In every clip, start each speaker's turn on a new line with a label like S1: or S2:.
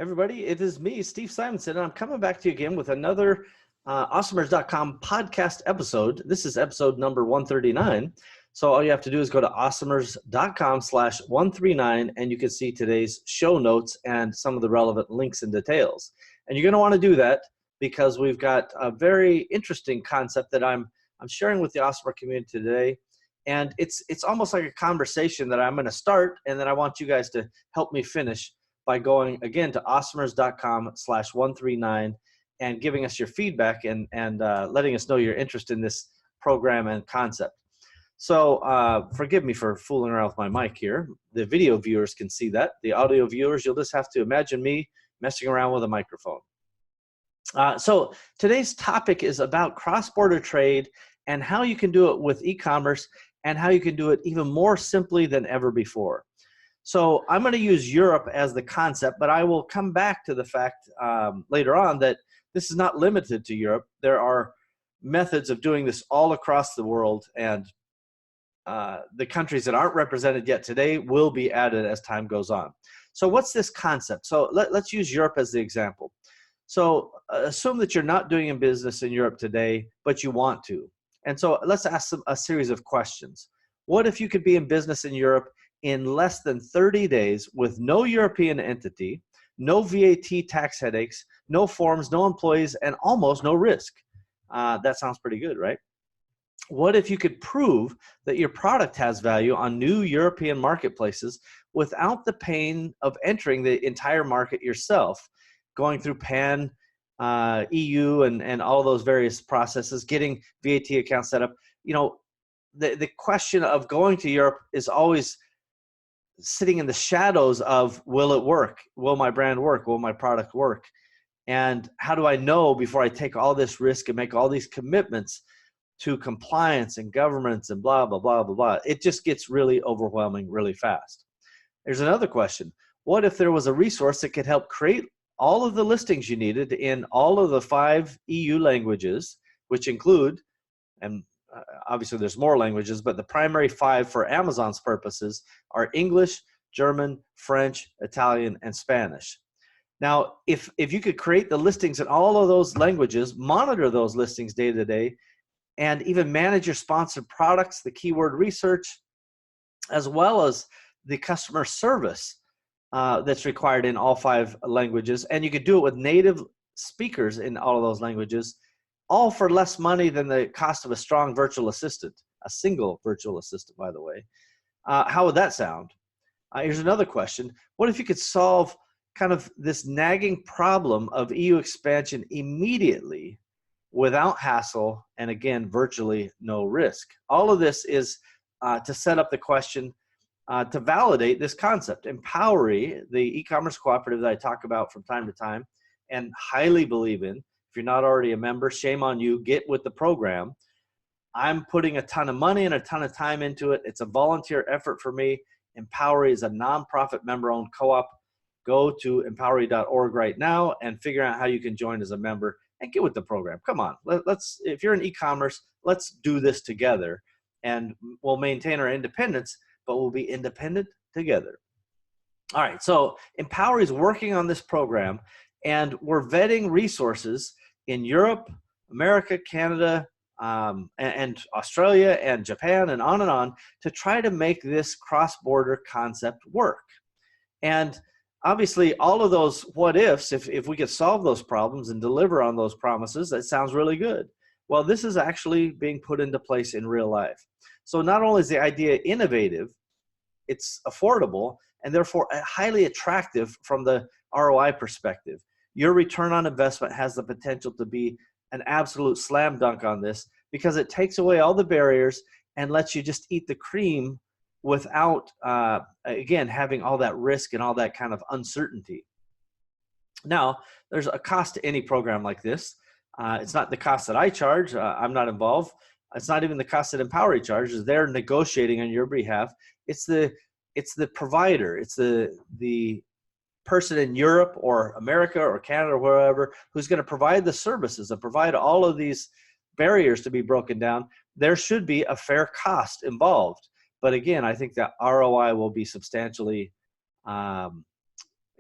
S1: Everybody, it is me, Steve Simonson, and I'm coming back to you again with another awesomers.com podcast episode. This is episode number 139. So all you have to do is go to awesomers.com/139, and you can see today's show notes and some of the relevant links and details. And you're going to want to do that because we've got a very interesting concept that I'm sharing with the Awesomer community today. And it's almost like a conversation that I'm going to start, and then I want you guys to help me finish by going again to awesomers.com/139 and giving us your feedback and letting us know your interest in this program and concept. So forgive me for fooling around with my mic here. The video viewers can see that. The audio viewers, you'll just have to imagine me messing around with a microphone. So today's topic is about cross-border trade and how you can do it with e-commerce and how you can do it even more simply than ever before. So I'm going to use Europe as the concept, but I will come back to the fact later on that this is not limited to Europe. There are methods of doing this all across the world, and the countries that aren't represented yet today will be added as time goes on. So what's this concept? So let's use Europe as the example. So assume that you're not doing business in Europe today, but you want to. And so let's ask a series of questions. What if you could be in business in Europe in less than 30 days with no European entity, no VAT tax headaches, no forms, no employees, and almost no risk? That sounds pretty good, right? What if you could prove that your product has value on new European marketplaces without the pain of entering the entire market yourself, going through PAN, EU, and all those various processes, getting VAT accounts set up? You know, the question of going to Europe is always sitting in the shadows of, will it work? Will my brand work? Will my product work? And how do I know before I take all this risk and make all these commitments to compliance and governments and blah, blah, blah, blah, blah? It just gets really overwhelming really fast. There's another question. What if there was a resource that could help create all of the listings you needed in all of the 5 EU languages, which include, and obviously there's more languages, but the primary 5 for Amazon's purposes are English, German, French, Italian, and Spanish. Now, if you could create the listings in all of those languages, monitor those listings day to day, and even manage your sponsored products, the keyword research, as well as the customer service that's required in all 5 languages, and you could do it with native speakers in all of those languages, all for less money than the cost of a strong virtual assistant, a single virtual assistant, by the way. How would that sound? Here's another question. What if you could solve kind of this nagging problem of EU expansion immediately without hassle and, again, virtually no risk? All of this is to set up the question to validate this concept. Empowery, the e-commerce cooperative that I talk about from time to time and highly believe in. If you're not already a member, shame on you. Get with the program. I'm putting a ton of money and a ton of time into it. It's a volunteer effort for me. Empowery is a nonprofit member-owned co-op. Go to empowery.org right now and figure out how you can join as a member and get with the program. Come on, let's. If you're in e-commerce, let's do this together, and we'll maintain our independence, but we'll be independent together. All right, so Empowery is working on this program, and we're vetting resources in Europe, America, Canada, and Australia and Japan and on to try to make this cross-border concept work. And obviously, all of those what ifs, if we could solve those problems and deliver on those promises, that sounds really good. Well, this is actually being put into place in real life. So not only is the idea innovative, it's affordable, and therefore highly attractive from the ROI perspective. Your return on investment has the potential to be an absolute slam dunk on this because it takes away all the barriers and lets you just eat the cream without, again, having all that risk and all that kind of uncertainty. Now, there's a cost to any program like this. It's not the cost that I charge. I'm not involved. It's not even the cost that Empowery charges. They're negotiating on your behalf. It's the provider. It's the person in Europe or America or Canada or wherever who's going to provide the services and provide all of these barriers to be broken down. There should be a fair cost involved. But again, I think that ROI will be substantially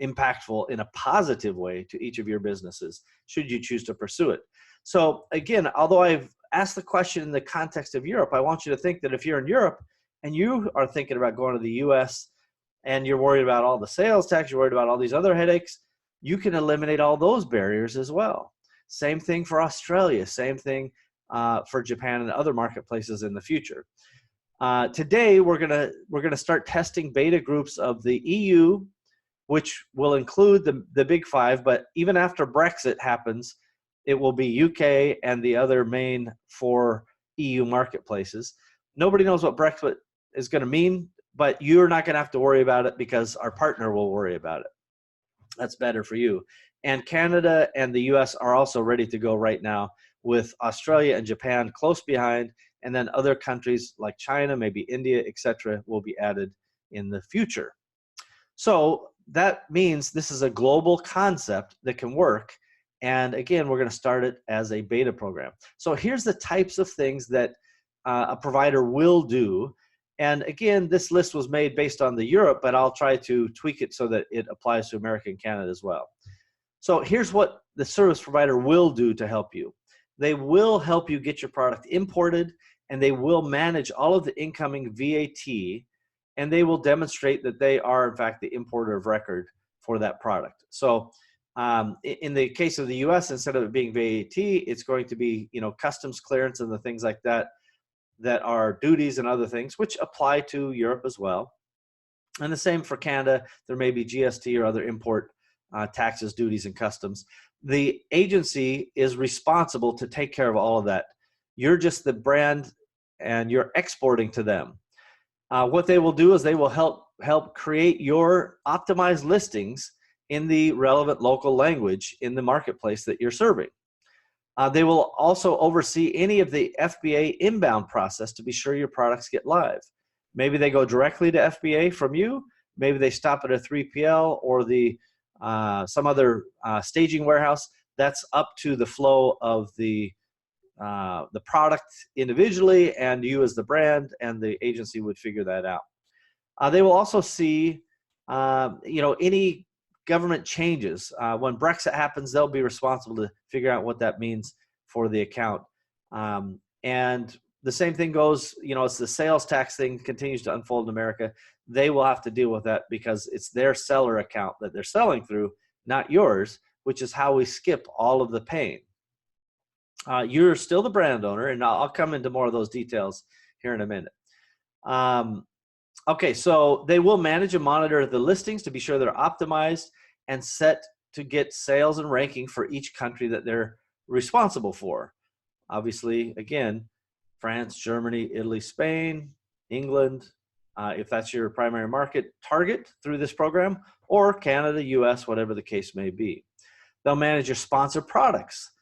S1: impactful in a positive way to each of your businesses, should you choose to pursue it. So again, although I've asked the question in the context of Europe, I want you to think that if you're in Europe and you are thinking about going to the US and you're worried about all the sales tax, you're worried about all these other headaches, you can eliminate all those barriers as well. Same thing for Australia, same thing for Japan and other marketplaces in the future. Today, we're gonna start testing beta groups of the EU, which will include the big five, but even after Brexit happens, it will be UK and the other main 4 EU marketplaces. Nobody knows what Brexit is going to mean, but you're not going to have to worry about it because our partner will worry about it. That's better for you. And Canada and the US are also ready to go right now, with Australia and Japan close behind, and then other countries like China, maybe India, etc., will be added in the future. So that means this is a global concept that can work. And again, we're going to start it as a beta program. So here's the types of things that a provider will do. And again, this list was made based on the Europe, but I'll try to tweak it so that it applies to America and Canada as well. So here's what the service provider will do to help you. They will help you get your product imported, and they will manage all of the incoming VAT, and they will demonstrate that they are, in fact, the importer of record for that product. So in the case of the US, instead of it being VAT, it's going to be, customs clearance and the things like that, that are duties and other things, which apply to Europe as well. And the same for Canada. There may be GST or other import taxes, duties, and customs. The agency is responsible to take care of all of that. You're just the brand, and you're exporting to them. What they will do is they will help create your optimized listings in the relevant local language in the marketplace that you're serving. They will also oversee any of the FBA inbound process to be sure your products get live. Maybe they go directly to FBA from you. Maybe they stop at a 3PL or some other staging warehouse. That's up to the flow of the product individually, and you as the brand, and the agency would figure that out. They will also see, any government changes. When Brexit happens, they'll be responsible to figure out what that means for the account. And the same thing goes, as the sales tax thing continues to unfold in America, they will have to deal with that because it's their seller account that they're selling through, not yours, which is how we skip all of the pain. You're still the brand owner, and I'll come into more of those details here in a minute. Okay, so they will manage and monitor the listings to be sure they're optimized and set to get sales and ranking for each country that they're responsible for. Obviously, again, France, Germany, Italy, Spain, England, if that's your primary market target through this program, or Canada, US, whatever the case may be. They'll manage your sponsored products.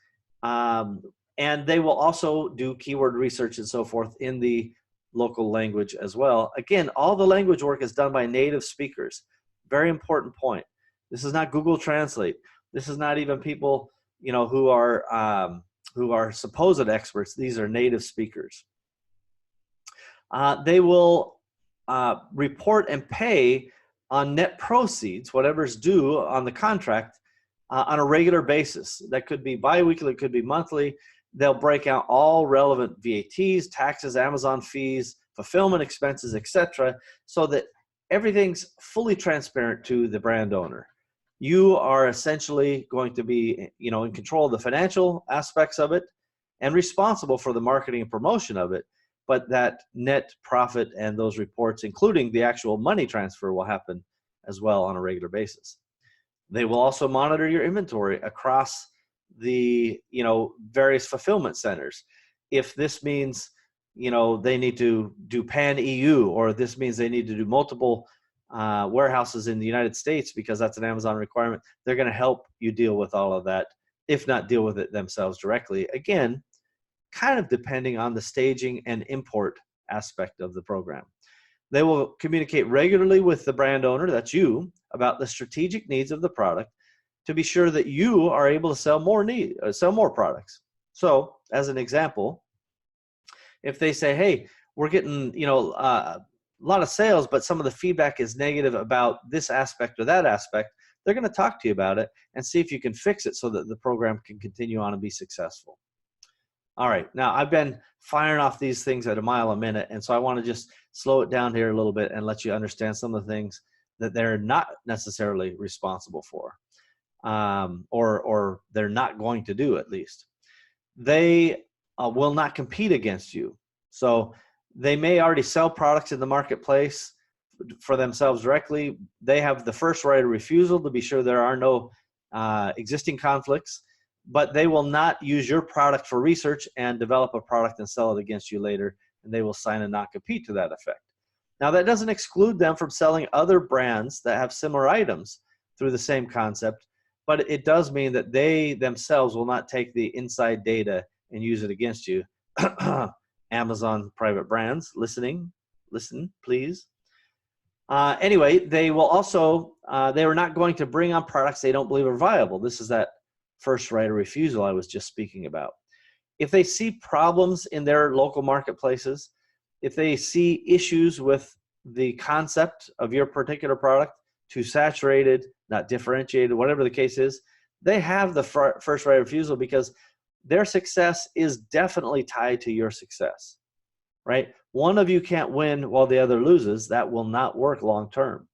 S1: And they will also do keyword research and so forth in the local language as well. Again, all the language work is done by native speakers. Very important point. This is not Google Translate. This is not even people, who are supposed experts. These are native speakers. They will report and pay on net proceeds, whatever's due on the contract, on a regular basis. That could be biweekly, it could be monthly. They'll break out all relevant VATs, taxes, Amazon fees, fulfillment expenses, etc., so that everything's fully transparent to the brand owner. You are essentially going to be, in control of the financial aspects of it and responsible for the marketing and promotion of it, but that net profit and those reports, including the actual money transfer, will happen as well on a regular basis. They will also monitor your inventory across the various fulfillment centers. If this means they need to do pan EU, or this means they need to do multiple warehouses in the United States because that's an Amazon requirement, they're going to help you deal with all of that, if not deal with it themselves directly. Again, kind of depending on the staging and import aspect of the program. They will communicate regularly with the brand owner, that's you, about the strategic needs of the product to be sure that you are able to sell more products. So, as an example, if they say, hey, we're getting a lot of sales, but some of the feedback is negative about this aspect or that aspect, they're going to talk to you about it and see if you can fix it so that the program can continue on and be successful. All right, now I've been firing off these things at a mile a minute, and so I want to just slow it down here a little bit and let you understand some of the things that they're not necessarily responsible for, or they're not going to do, at least. They will not compete against you. So they may already sell products in the marketplace for themselves directly. They have the first right of refusal to be sure there are no existing conflicts, but they will not use your product for research and develop a product and sell it against you later, and they will sign a not-compete to that effect. Now, that doesn't exclude them from selling other brands that have similar items through the same concept, but it does mean that they themselves will not take the inside data and use it against you. Amazon private brands, listen, please. Anyway, they will also, they are not going to bring on products they don't believe are viable. This is that first right of refusal I was just speaking about. If they see problems in their local marketplaces, if they see issues with the concept of your particular product, too saturated, not differentiated, whatever the case is, they have the first right of refusal because their success is definitely tied to your success, right? One of you can't win while the other loses. That will not work long term.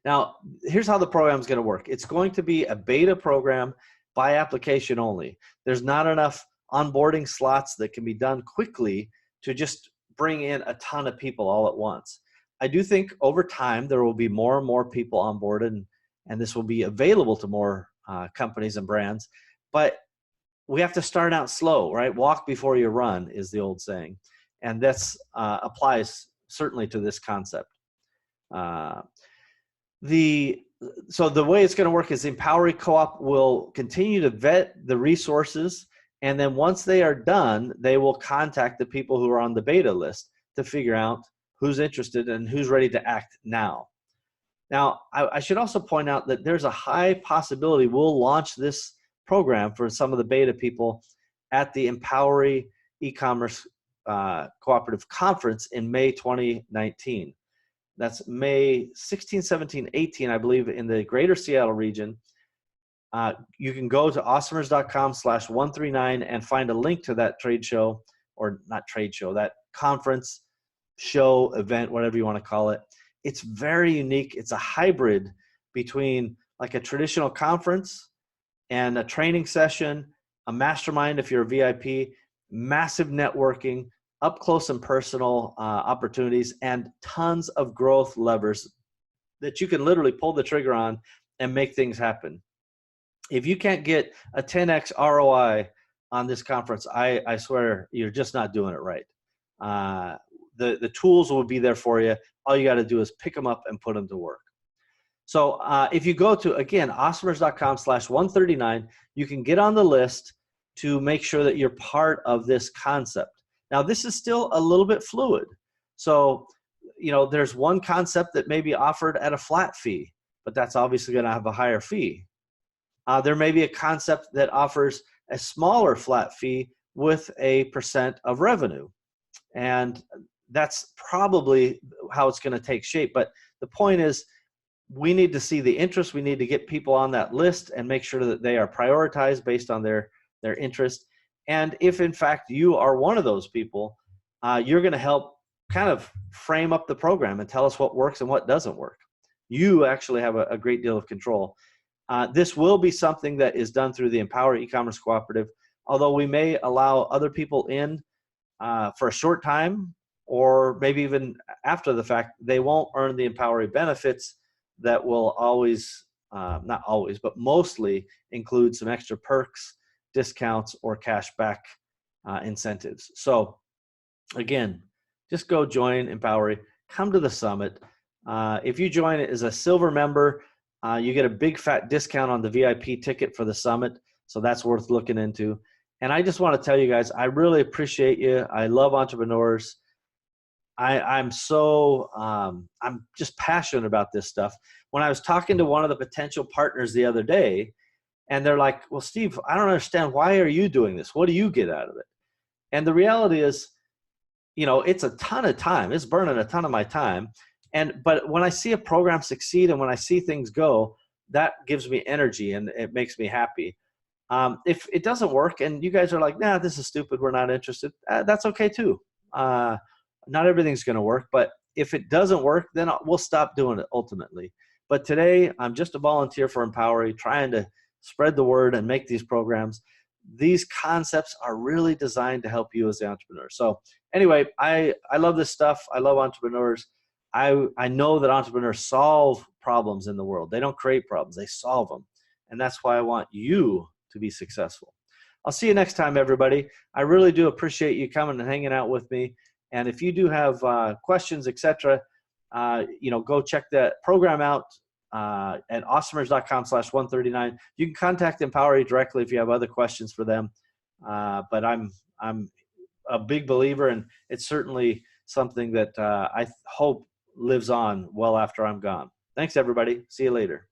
S1: Now, here's how the program is going to work. It's going to be a beta program by application only. There's not enough onboarding slots that can be done quickly to just bring in a ton of people all at once. I do think over time there will be more and more people onboarded, and this will be available to more companies and brands. But we have to start out slow, right? Walk before you run is the old saying. And this applies certainly to this concept. So the way it's going to work is the Empowery Co-op will continue to vet the resources, and then once they are done, they will contact the people who are on the beta list to figure out who's interested and who's ready to act now. Now, I should also point out that there's a high possibility we'll launch this program for some of the beta people at the Empowery eCommerce Cooperative Conference in May 2019. That's May 16, 17, 18, I believe, in the greater Seattle region. You can go to awesomers.com/139 and find a link to that trade show, or not trade show, that conference, show, event, whatever you want to call it. It's very unique. It's a hybrid between like a traditional conference and a training session, a mastermind if you're a VIP, massive networking, up close and personal opportunities, and tons of growth levers that you can literally pull the trigger on and make things happen. If you can't get a 10x ROI on this conference, I swear you're just not doing it right. The tools will be there for you. All you got to do is pick them up and put them to work. So if you go to, again, awesomers.com/139, you can get on the list to make sure that you're part of this concept. Now, this is still a little bit fluid. So, you know, there's one concept that may be offered at a flat fee, but that's obviously going to have a higher fee. There may be a concept that offers a smaller flat fee with a % of revenue. And that's probably how it's going to take shape. But the point is, we need to see the interest. We need to get people on that list and make sure that they are prioritized based on their interest. And if, in fact, you are one of those people, you're going to help kind of frame up the program and tell us what works and what doesn't work. You actually have a great deal of control. This will be something that is done through the Empowery eCommerce Cooperative, although we may allow other people in for a short time, or maybe even after the fact. They won't earn the Empowery benefits that will always, not always, but mostly include some extra perks, discounts, or cash back incentives. So again, just go join Empowery, come to the summit. If you join it as a silver member, you get a big fat discount on the VIP ticket for the summit. So that's worth looking into. And I just want to tell you guys, I really appreciate you. I love entrepreneurs. I'm just passionate about this stuff. When I was talking to one of the potential partners the other day, and they're like, well, Steve, I don't understand. Why are you doing this? What do you get out of it? And the reality is, you know, it's a ton of time. It's burning a ton of my time. But when I see a program succeed and when I see things go, that gives me energy and it makes me happy. If it doesn't work and you guys are like, nah, this is stupid, we're not interested, that's okay too. Not everything's going to work, but if it doesn't work, then we'll stop doing it ultimately. But today, I'm just a volunteer for Empowery, trying to spread the word and make these programs. These concepts are really designed to help you as the entrepreneur. So anyway, I love this stuff. I love entrepreneurs. I know that entrepreneurs solve problems in the world. They don't create problems, they solve them. And that's why I want you to be successful. I'll see you next time, everybody. I really do appreciate you coming and hanging out with me. And if you do have questions, etc., go check that program out at awesomers.com/139. You can contact Empowery directly if you have other questions for them. But I'm a big believer, and it's certainly something that I hope lives on well after I'm gone. Thanks, everybody. See you later.